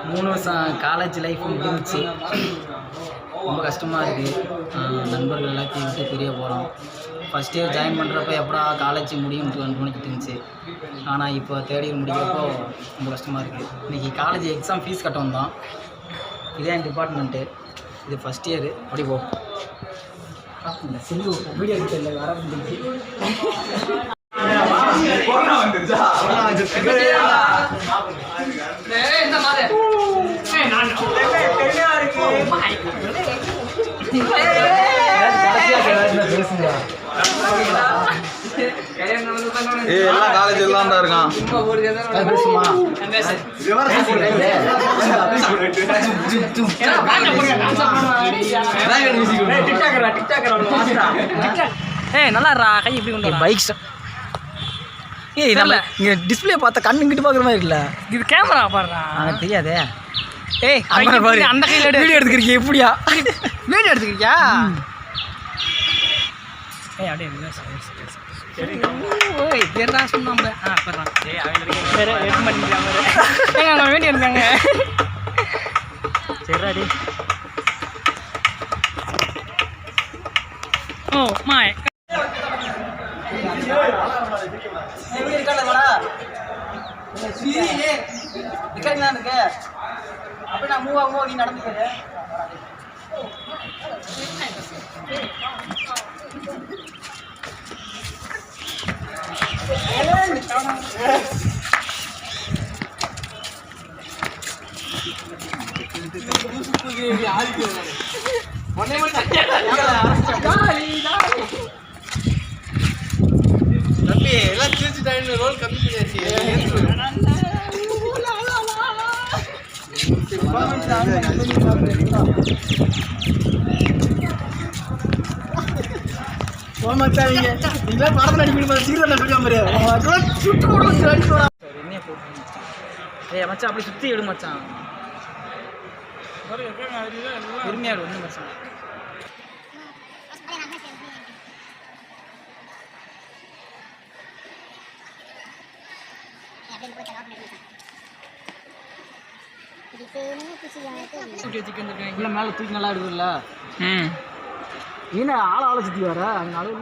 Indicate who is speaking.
Speaker 1: 3 வருஷம் college life முடிஞ்சிச்சு. ரொம்ப கஷ்டமாக இருக்குது. நண்பர்கள் எல்லாத்தையும் விட்டு பிரிய போகிறோம். ஃபஸ்ட் இயர் ஜாயின் பண்ணுறப்ப எப்படா காலேஜ் முடியும்னு தோணிக்கிட்டு இருந்துச்சு. ஆனால் இப்போ தேர்ட் இயர் முடிக்கிறப்போ ரொம்ப கஷ்டமாக இருக்குது. இன்றைக்கி காலேஜ் எக்ஸாம் ஃபீஸ் கட்ட வந்தோம். இதே என் டிபார்ட்மெண்ட்டு. இது ஃபஸ்ட் இயரு. அப்படி போ இந்த சில்லு வீடியோ எடுத்து வர வந்துச்சு.
Speaker 2: எல்லாம் காலேஜ் எல்லாம் தான் இருக்கான்.
Speaker 1: நல்லா கை எப்படி கொண்டு பைக் நம்ம இங்கே டிஸ்பிளே பார்த்தா கண்ணு கிட்ட பார்க்குற மாதிரி இருக்குல்ல.
Speaker 3: இது கேமரா பாடுறா
Speaker 1: தெரியாதே.
Speaker 3: அந்த கையில்
Speaker 1: வீடியோ எடுத்துக்கிறீங்க எப்படியா?
Speaker 3: வீடியோ எடுத்துக்கிறியா? அப்படியே பேரா சொன்னாங்க. வேண்டி எடுத்தாங்க.
Speaker 1: சரிடாடி.
Speaker 3: ஓ மாய்
Speaker 1: அப்படி நான் மூவ் நீ நடந்துக்க.
Speaker 2: தம்பி எல்லாம் சிரிச்சுட்டாங்க. ரோல் கம்மி பண்ணியாச்சு.
Speaker 1: மச்சான் அப்படி சுற்றி எடு மச்சான். பெருமையாக ஒன்று மச்சான். இல்லை மேலே தூக்கி நல்லா எடுக்குதுல்ல. நீ ஆளை சுற்றி வர அங்கே அளவு